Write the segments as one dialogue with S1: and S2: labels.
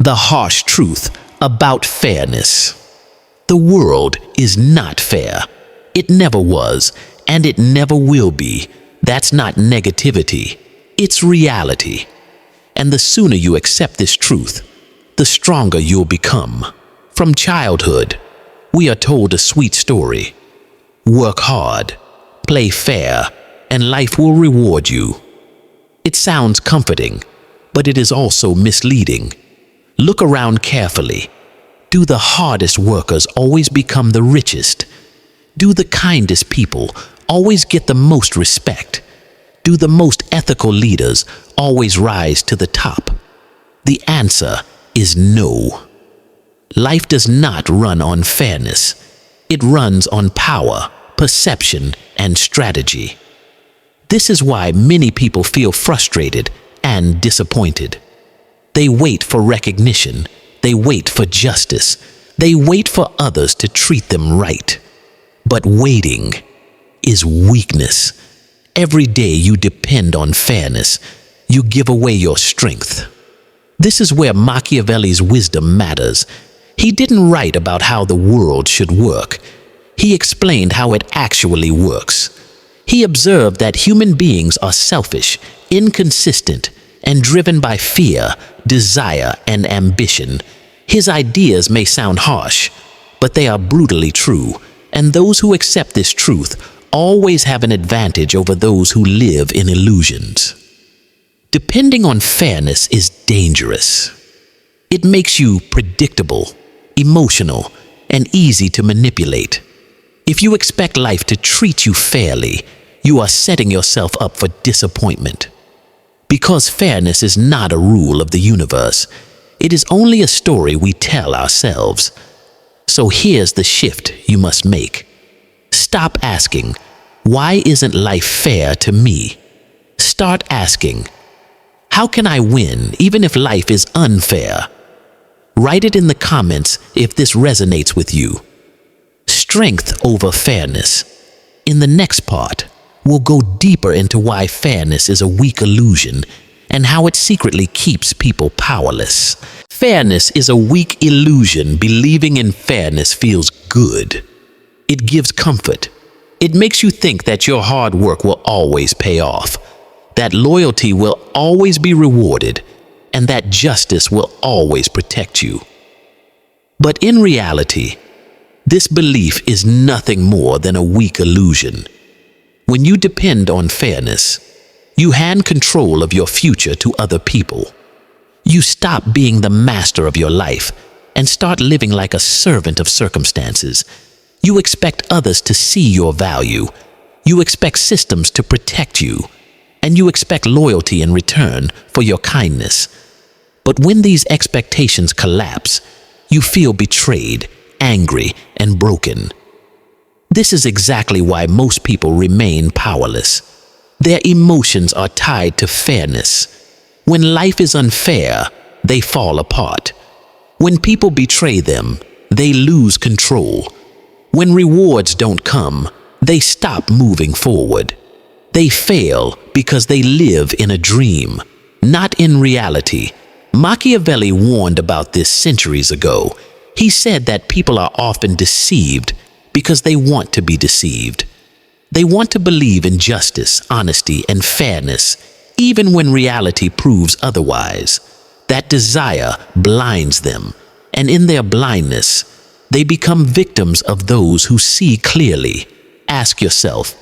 S1: the harsh truth about fairness. The world is not fair. It never was, and it never will be. That's not negativity. It's reality. And the sooner you accept this truth, the stronger you'll become. From childhood, we are told a sweet story. Work hard, play fair, and life will reward you. It sounds comforting, but it is also misleading. Look around carefully. Do the hardest workers always become the richest? Do the kindest people always get the most respect? Do the most ethical leaders always rise to the top? The answer is no. Life does not run on fairness. It runs on power, perception, and strategy. This is why many people feel frustrated and disappointed. They wait for recognition. They wait for justice. They wait for others to treat them right. But waiting is weakness. Every day you depend on fairness, you give away your strength. This is where Machiavelli's wisdom matters. He didn't write about how the world should work. He explained how it actually works. He observed that human beings are selfish, inconsistent, and driven by fear, desire, and ambition. His ideas may sound harsh, but they are brutally true, and those who accept this truth always have an advantage over those who live in illusions. Depending on fairness is dangerous. It makes you predictable, emotional, and easy to manipulate. If you expect life to treat you fairly, you are setting yourself up for disappointment. Because fairness is not a rule of the universe, it is only a story we tell ourselves. So here's the shift you must make. Stop asking, why isn't life fair to me? Start asking, how can I win even if life is unfair? Write it in the comments if this resonates with you. Strength over fairness. In the next part, we'll go deeper into why fairness is a weak illusion and how it secretly keeps people powerless. Fairness is a weak illusion. Believing in fairness feels good. It gives comfort. It makes you think that your hard work will always pay off, that loyalty will always be rewarded, and that justice will always protect you. But in reality, this belief is nothing more than a weak illusion. When you depend on fairness, you hand control of your future to other people. You stop being the master of your life and start living like a servant of circumstances. You expect others to see your value. You expect systems to protect you. And you expect loyalty in return for your kindness. But when these expectations collapse, you feel betrayed, angry, and broken. This is exactly why most people remain powerless. Their emotions are tied to fairness. When life is unfair, they fall apart. When people betray them, they lose control. When rewards don't come, they stop moving forward. They fail because they live in a dream, not in reality. Machiavelli warned about this centuries ago. He said that people are often deceived because they want to be deceived. They want to believe in justice, honesty, and fairness, even when reality proves otherwise. That desire blinds them, and in their blindness, they become victims of those who see clearly. Ask yourself,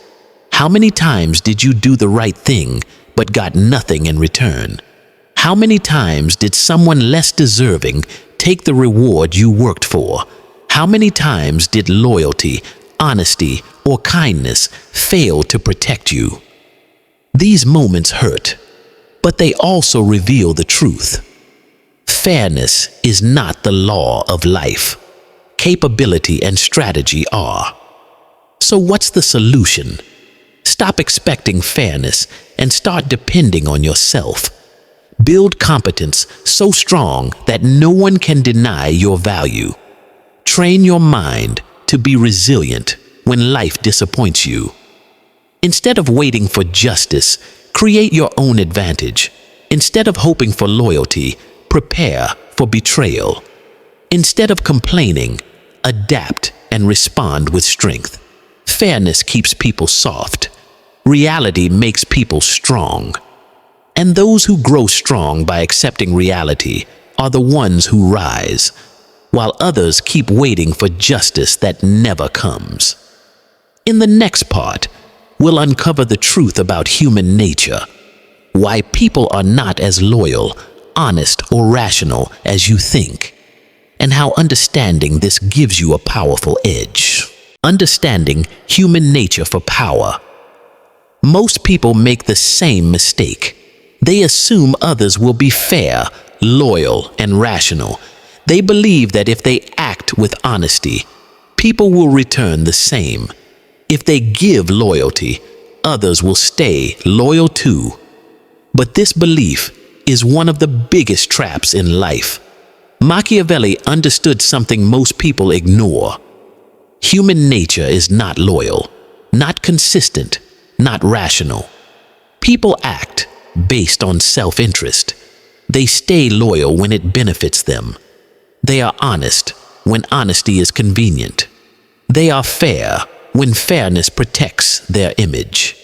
S1: how many times did you do the right thing but got nothing in return? How many times did someone less deserving take the reward you worked for? How many times did loyalty, honesty, or kindness fail to protect you? These moments hurt, but they also reveal the truth. Fairness is not the law of life. Capability and strategy are. So what's the solution? Stop expecting fairness and start depending on yourself. Build competence so strong that no one can deny your value. Train your mind to be resilient when life disappoints you. Instead of waiting for justice, create your own advantage. Instead of hoping for loyalty, prepare for betrayal. Instead of complaining, adapt and respond with strength. Fairness keeps people soft. Reality makes people strong. And those who grow strong by accepting reality are the ones who rise, while others keep waiting for justice that never comes. In the next part, we'll uncover the truth about human nature, why people are not as loyal, honest, or rational as you think, and how understanding this gives you a powerful edge. Understanding human nature for power. Most people make the same mistake. They assume others will be fair, loyal, and rational. They believe that if they act with honesty, people will return the same. If they give loyalty, others will stay loyal too. But this belief is one of the biggest traps in life. Machiavelli understood something most people ignore. Human nature is not loyal, not consistent, not rational. People act based on self-interest. They stay loyal when it benefits them. They are honest when honesty is convenient. They are fair when fairness protects their image.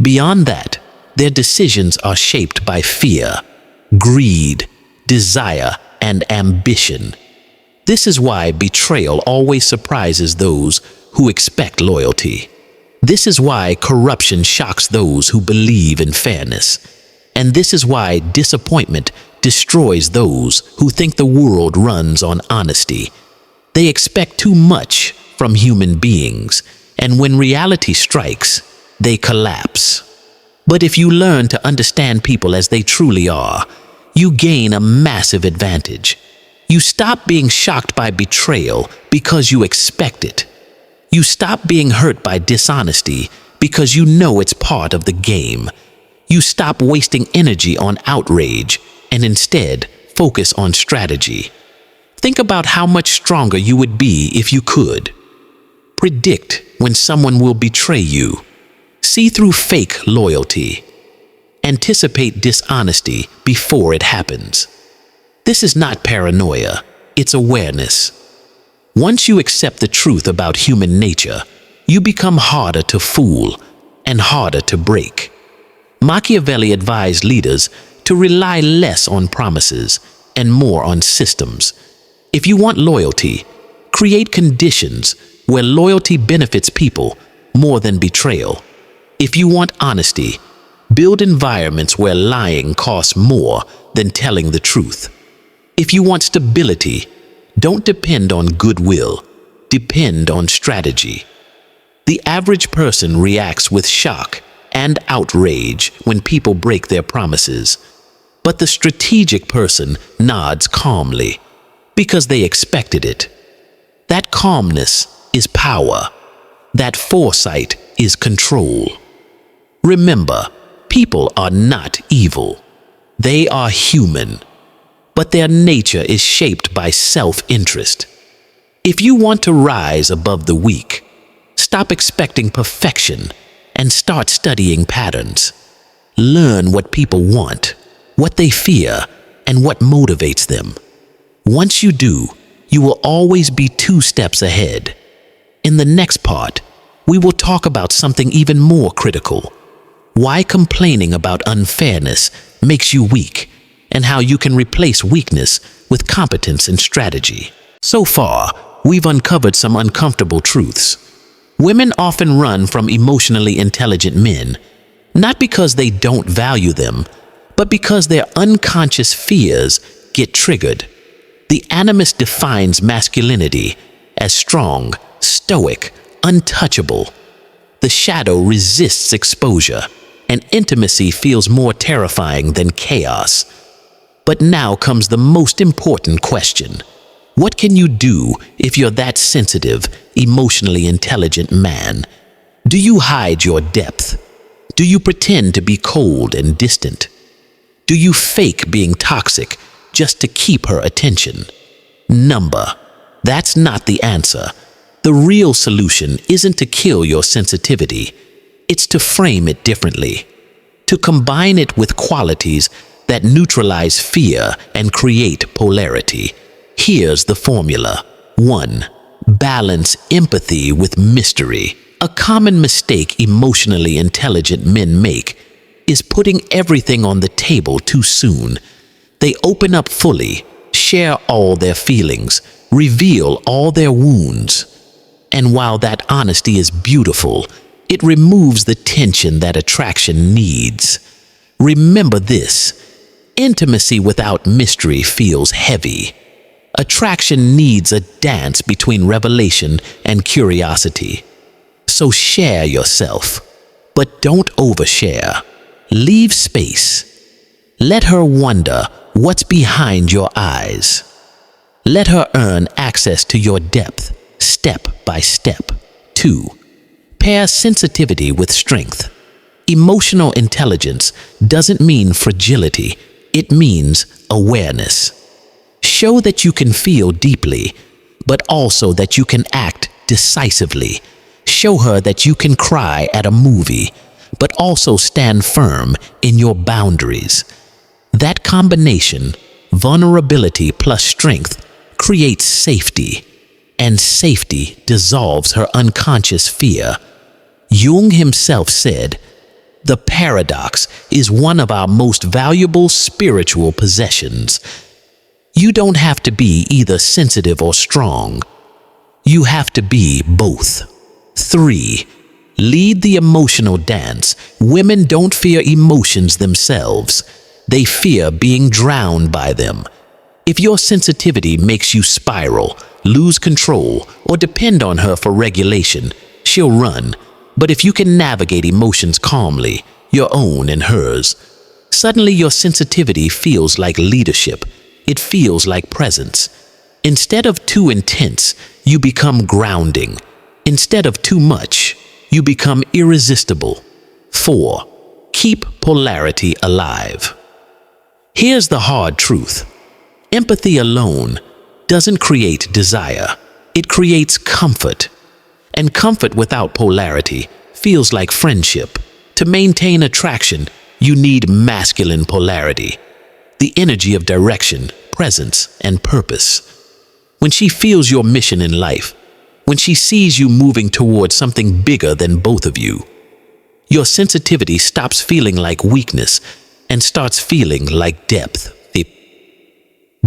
S1: Beyond that, their decisions are shaped by fear, greed, desire, and ambition. This is why betrayal always surprises those who expect loyalty. This is why corruption shocks those who believe in fairness. And this is why disappointment destroys those who think the world runs on honesty. They expect too much from human beings, and when reality strikes, they collapse. But if you learn to understand people as they truly are, you gain a massive advantage. You stop being shocked by betrayal because you expect it. You stop being hurt by dishonesty because you know it's part of the game. You stop wasting energy on outrage and instead focus on strategy. Think about how much stronger you would be if you could. Predict when someone will betray you. See through fake loyalty. Anticipate dishonesty before it happens. This is not paranoia, it's awareness. Once you accept the truth about human nature, you become harder to fool and harder to break. Machiavelli advised leaders to rely less on promises and more on systems. If you want loyalty, create conditions where loyalty benefits people more than betrayal. If you want honesty, build environments where lying costs more than telling the truth. If you want stability, don't depend on goodwill, depend on strategy. The average person reacts with shock and outrage when people break their promises, but the strategic person nods calmly because they expected it. That calmness is power. That foresight is control. Remember, people are not evil. They are human, but their nature is shaped by self-interest. If you want to rise above the weak, stop expecting perfection and start studying patterns. Learn what people want, what they fear, and what motivates them. Once you do, you will always be 2 steps ahead. In the next part, we will talk about something even more critical: why complaining about unfairness makes you weak, and how you can replace weakness with competence and strategy. So far, we've uncovered some uncomfortable truths. Women often run from emotionally intelligent men, not because they don't value them, but because their unconscious fears get triggered. The animus defines masculinity as strong, stoic, untouchable. The shadow resists exposure, and intimacy feels more terrifying than chaos. But now comes the most important question. What can you do if you're that sensitive, emotionally intelligent man? Do you hide your depth? Do you pretend to be cold and distant? Do you fake being toxic just to keep her attention? That's not the answer. The real solution isn't to kill your sensitivity. It's to frame it differently. To combine it with qualities that neutralize fear and create polarity. Here's the formula. 1. Balance empathy with mystery. A common mistake emotionally intelligent men make is putting everything on the table too soon. They open up fully, share all their feelings, reveal all their wounds. And while that honesty is beautiful, it removes the tension that attraction needs. Remember this: intimacy without mystery feels heavy. Attraction needs a dance between revelation and curiosity. So share yourself, but don't overshare. Leave space. Let her wonder what's behind your eyes. Let her earn access to your depth, step by step. 2. Pair sensitivity with strength. Emotional intelligence doesn't mean fragility, it means awareness. Show that you can feel deeply, but also that you can act decisively. Show her that you can cry at a movie, but also stand firm in your boundaries. That combination, vulnerability plus strength, creates safety, and safety dissolves her unconscious fear. Jung himself said, "The paradox is one of our most valuable spiritual possessions." You don't have to be either sensitive or strong. You have to be both. 3. Lead the emotional dance. Women don't fear emotions themselves. They fear being drowned by them. If your sensitivity makes you spiral, lose control, or depend on her for regulation, she'll run. But if you can navigate emotions calmly, your own and hers, suddenly your sensitivity feels like leadership. It feels like presence. Instead of too intense, you become grounding. Instead of too much, you become irresistible. 4. Keep polarity alive. Here's the hard truth. Empathy alone doesn't create desire. It creates comfort. And comfort without polarity feels like friendship. To maintain attraction, you need masculine polarity, the energy of direction, presence, and purpose. When she feels your mission in life, when she sees you moving towards something bigger than both of you, your sensitivity stops feeling like weakness and starts feeling like depth.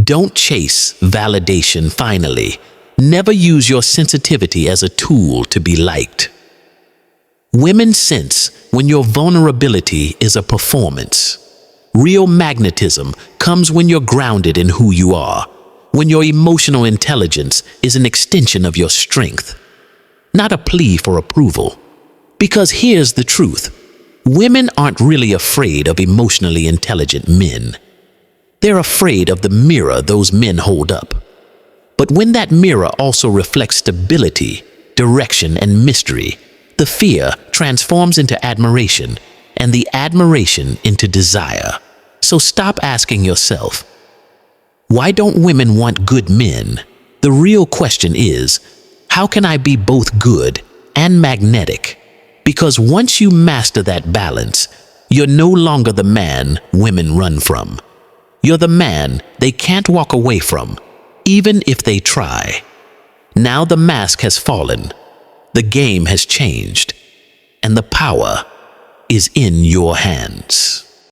S1: Don't chase validation finally. Never use your sensitivity as a tool to be liked. Women sense when your vulnerability is a performance. Real magnetism comes when you're grounded in who you are, when your emotional intelligence is an extension of your strength, not a plea for approval. Because here's the truth: women aren't really afraid of emotionally intelligent men. They're afraid of the mirror those men hold up. But when that mirror also reflects stability, direction, and mystery, the fear transforms into admiration, and the admiration into desire. So stop asking yourself, why don't women want good men? The real question is, how can I be both good and magnetic? Because once you master that balance, you're no longer the man women run from. You're the man they can't walk away from, even if they try. Now the mask has fallen, the game has changed, and the power is in your hands.